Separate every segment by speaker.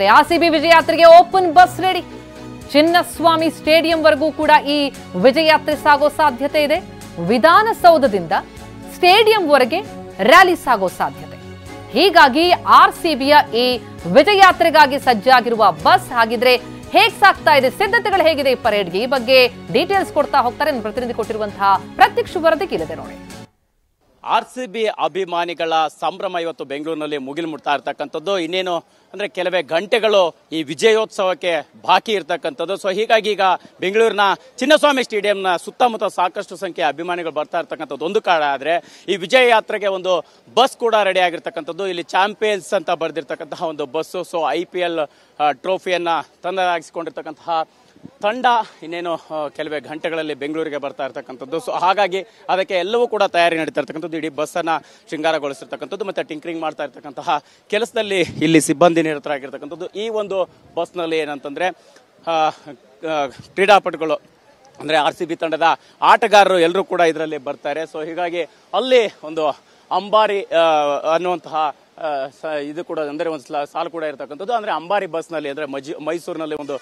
Speaker 1: RCB ವಿಜಯ ಯಾತ್ರೆಗೆ open bus ready. Chinnaswamy ಸ್ಟೇಡಿಯಂವರೆಗೂ ಕೂಡ ಈ ವಿಜಯ ಯಾತ್ರೆ ಸಾಗೋ ಸಾಧ್ಯತೆ ಇದೆ. ವಿಧಾನಸೌಧದಿಂದ ಸ್ಟೇಡಿಯಂವರೆಗೆ ರ್ಯಾಲಿ ಸಾಗೋ ಸಾಧ್ಯತೆ. ಹೀಗಾಗಿ ಆರ್ಸಿಬಿಯ ಈ ವಿಜಯ ಯಾತ್ರೆಗಾಗಿ ಸಜ್ಜಾಗಿರುವ ಬಸ್ ಹಾಗಿದ್ರೆ ಹೇಗೆ ಸಾಗ್ತಾ ಇದೆ, ಸಿದ್ಧತೆಗಳು ಹೇಗಿದೆ ಈ ಪರೇಡ್ಗೆ, ಈ ಬಗ್ಗೆ ಡೀಟೇಲ್ಸ್ ಕೊಡ್ತಾ ಹೋಗ್ತಾರೆ. ಪ್ರತಿನಿಧಿ ಕೊಟ್ಟಿರುವಂತಹ ಪ್ರತ್ಯಕ್ಷ ವರದಿ ಇಲ್ಲಿದೆ ನೋಡಿ.
Speaker 2: ಆರ್ಸಿಬಿ ಅಭಿಮಾನಿಗಳ ಸಂಭ್ರಮ ಇವತ್ತು ಬೆಂಗಳೂರಿನಲ್ಲಿ ಮುಗಿಲು ಮುಟ್ತಾ ಇರ್ತಕ್ಕಂಥದ್ದು. ಇನ್ನೇನು ಅಂದ್ರೆ ಕೆಲವೇ ಗಂಟೆಗಳು ಈ ವಿಜಯೋತ್ಸವಕ್ಕೆ ಬಾಕಿ ಇರ್ತಕ್ಕಂಥದ್ದು. ಸೊ ಹೀಗಾಗಿ ಈಗ ಬೆಂಗಳೂರಿನ ಚಿನ್ನಸ್ವಾಮಿ ಸ್ಟೇಡಿಯಂನ ಸುತ್ತಮುತ್ತ ಸಾಕಷ್ಟು ಸಂಖ್ಯೆಯ ಅಭಿಮಾನಿಗಳು ಬರ್ತಾ ಇರ್ತಕ್ಕಂಥದ್ದು ಒಂದು ಕಾರಣ. ಆದ್ರೆ ಈ ವಿಜಯ ಯಾತ್ರೆಗೆ ಒಂದು ಬಸ್ ಕೂಡ ರೆಡಿ ಆಗಿರ್ತಕ್ಕಂಥದ್ದು. ಇಲ್ಲಿ ಚಾಂಪಿಯನ್ಸ್ ಅಂತ ಬರೆದಿರ್ತಕ್ಕಂತಹ ಒಂದು ಬಸ್ಸು. ಸೊ IPL ಟ್ರೋಫಿಯನ್ನ ತಂದಾಗಿಸಿಕೊಂಡಿರ್ತಕ್ಕಂತಹ ತಂಡ ಇನ್ನೇನು ಕೆಲವೇ ಗಂಟೆಗಳಲ್ಲಿ ಬೆಂಗಳೂರಿಗೆ ಬರ್ತಾ ಇರ್ತಕ್ಕಂಥದ್ದು. ಸೊ ಹಾಗಾಗಿ ಅದಕ್ಕೆ ಎಲ್ಲವೂ ಕೂಡ ತಯಾರಿ ನಡೀತಾ ಇರ್ತಕ್ಕಂಥದ್ದು. ಇಡೀ ಬಸ್ ಅನ್ನ ಶೃಂಗಾರಗೊಳಿಸಿರ್ತಕ್ಕಂಥದ್ದು ಮತ್ತೆ ಟಿಂಕರಿಂಗ್ ಮಾಡ್ತಾ ಇರ್ತಕ್ಕಂತಹ ಕೆಲಸದಲ್ಲಿ ಇಲ್ಲಿ ಸಿಬ್ಬಂದಿ ನಿರತರಾಗಿರ್ತಕ್ಕಂಥದ್ದು. ಈ ಒಂದು ಬಸ್ನಲ್ಲಿ ಏನಂತಂದ್ರೆ ಕ್ರೀಡಾಪಟುಗಳು ಅಂದ್ರೆ RCB ತಂಡದ ಆಟಗಾರರು ಎಲ್ಲರೂ ಕೂಡ ಇದರಲ್ಲಿ ಬರ್ತಾರೆ. ಸೊ ಹೀಗಾಗಿ ಅಲ್ಲಿ ಒಂದು ಅಂಬಾರಿ ಅನ್ನುವಂತಹ ಇದು ಕೂಡ ಅಂದ್ರೆ ಒಂದು ಸಾಲು ಕೂಡ ಇರತಕ್ಕಂಥದ್ದು. ಅಂದ್ರೆ ಅಂಬಾರಿ ಬಸ್ ನಲ್ಲಿ ಅಂದ್ರೆ ಮೈಸೂರಿನಲ್ಲಿ ಒಂದು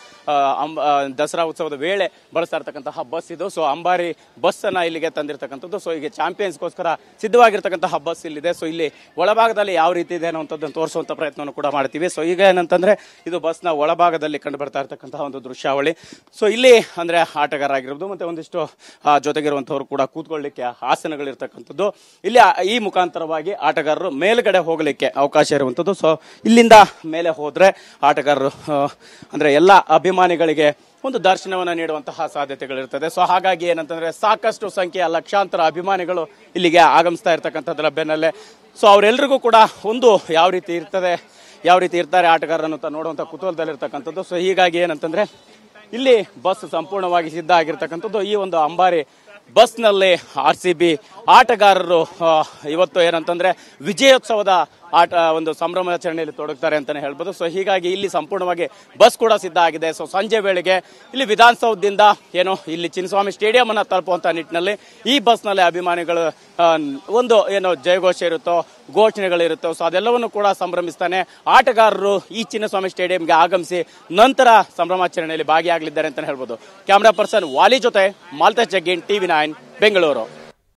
Speaker 2: ದಸರಾ ಉತ್ಸವದ ವೇಳೆ ಬಳಸ್ತಾ ಇರ್ತಕ್ಕಂತಹ ಬಸ್ ಇದು. ಸೊ ಅಂಬಾರಿ ಬಸ್ ಅನ್ನ ಇಲ್ಲಿಗೆ ತಂದಿರತಕ್ಕಂಥದ್ದು. ಸೊ ಈಗ ಚಾಂಪಿಯನ್ಸ್ಗೋಸ್ಕರ ಸಿದ್ಧವಾಗಿರ್ತಕ್ಕಂತಹ ಬಸ್ ಇಲ್ಲಿದೆ. ಸೊ ಇಲ್ಲಿ ಒಳಭಾಗದಲ್ಲಿ ಯಾವ ರೀತಿ ಇದೆ ಅನ್ನುವಂಥದ್ದನ್ನು ತೋರಿಸುವಂತ ಪ್ರಯತ್ನವನ್ನು ಕೂಡ ಮಾಡ್ತೀವಿ. ಸೊ ಈಗ ಏನಂತಂದ್ರೆ ಇದು ಬಸ್ ನ ಒಳಭಾಗದಲ್ಲಿ ಕಂಡು ಬರ್ತಾ ಇರ್ತಕ್ಕಂತಹ ಒಂದು ದೃಶ್ಯಾವಳಿ. ಸೊ ಇಲ್ಲಿ ಅಂದ್ರೆ ಆಟಗಾರ ಆಗಿರ್ಬೋದು ಮತ್ತೆ ಒಂದಿಷ್ಟು ಜೊತೆಗಿರುವಂತವ್ರು ಕೂಡ ಕೂತ್ಕೊಳ್ಳಿಕ್ಕೆ ಆಸನಗಳಿರ್ತಕ್ಕಂಥದ್ದು. ಇಲ್ಲಿ ಈ ಮುಖಾಂತರವಾಗಿ ಆಟಗಾರರು ಮೇಲ್ಗಡೆ ಹೋಗ್ಲಿಕ್ಕೆ ಅವಕಾಶ ಇರುವಂತದ್ದು. ಸೊ ಇಲ್ಲಿಂದ ಮೇಲೆ ಹೋದ್ರೆ ಆಟಗಾರರು ಅಂದ್ರೆ ಎಲ್ಲ ಅಭಿಮಾನಿಗಳಿಗೆ ಒಂದು ದರ್ಶನವನ್ನು ನೀಡುವಂತಹ ಸಾಧ್ಯತೆಗಳಿರ್ತದೆ. ಸೊ ಹಾಗಾಗಿ ಏನಂತಂದ್ರೆ ಸಾಕಷ್ಟು ಸಂಖ್ಯೆಯ ಲಕ್ಷಾಂತರ ಅಭಿಮಾನಿಗಳು ಇಲ್ಲಿಗೆ ಆಗಮಿಸ್ತಾ ಇರ್ತಕ್ಕಂಥದ್ರ ಬೆನ್ನಲ್ಲೇ ಸೊ ಅವರೆಲ್ಲರಿಗೂ ಕೂಡ ಒಂದು ಯಾವ ರೀತಿ ಇರ್ತಾರೆ ಆಟಗಾರರನ್ನು ನೋಡುವಂತ ಕುತೂಹಲದಲ್ಲಿರ್ತಕ್ಕಂಥದ್ದು. ಸೊ ಹೀಗಾಗಿ ಏನಂತಂದ್ರೆ ಇಲ್ಲಿ ಬಸ್ ಸಂಪೂರ್ಣವಾಗಿ ಸಿದ್ಧ ಆಗಿರ್ತಕ್ಕಂಥದ್ದು. ಈ ಒಂದು ಅಂಬಾರಿ ಬಸ್ ನಲ್ಲಿ RCB ಆಟಗಾರರು ಇವತ್ತು ಏನಂತಂದ್ರೆ ವಿಜಯೋತ್ಸವದ ಒಂದು ಸಂಭ್ರಮಾಚರಣೆಯಲ್ಲಿ ತೊಡಗ್ತಾರೆ ಅಂತಾನೆ ಹೇಳ್ಬೋದು. ಸೊ ಹೀಗಾಗಿ ಇಲ್ಲಿ ಸಂಪೂರ್ಣವಾಗಿ ಬಸ್ ಕೂಡ ಸಿದ್ಧ ಆಗಿದೆ. ಸೊ ಸಂಜೆ ವೇಳೆಗೆ ಇಲ್ಲಿ ವಿಧಾನಸೌಧದಿಂದ ಏನು ಇಲ್ಲಿ ಚಿನ್ನಸ್ವಾಮಿ ಸ್ಟೇಡಿಯಂ ಅನ್ನ ತಲುಪುವಂತ ನಿಟ್ಟಿನಲ್ಲಿ ಈ ಬಸ್ ನಲ್ಲಿ ಅಭಿಮಾನಿಗಳು ಒಂದು ಏನು ಜಯಘೋಷ ಇರುತ್ತೋ, ಘೋಷಣೆಗಳಿರುತ್ತೋ, ಸೊ ಅದೆಲ್ಲವನ್ನು ಕೂಡ ಸಂಭ್ರಮಿಸ್ತಾನೆ ಆಟಗಾರರು ಈ ಚಿನ್ನಸ್ವಾಮಿ ಸ್ಟೇಡಿಯಂಗೆ ಆಗಮಿಸಿ ನಂತರ ಸಂಭ್ರಮಾಚರಣೆಯಲ್ಲಿ ಭಾಗಿಯಾಗಲಿದ್ದಾರೆ ಅಂತ ಹೇಳ್ಬೋದು. ಕ್ಯಾಮರಾ ಪರ್ಸನ್ ವಾಲಿ ಜೊತೆ ಮಾಲ್ತೇಶ್ ಜಗ್ಗೀನ್, TV9 ಬೆಂಗಳೂರು.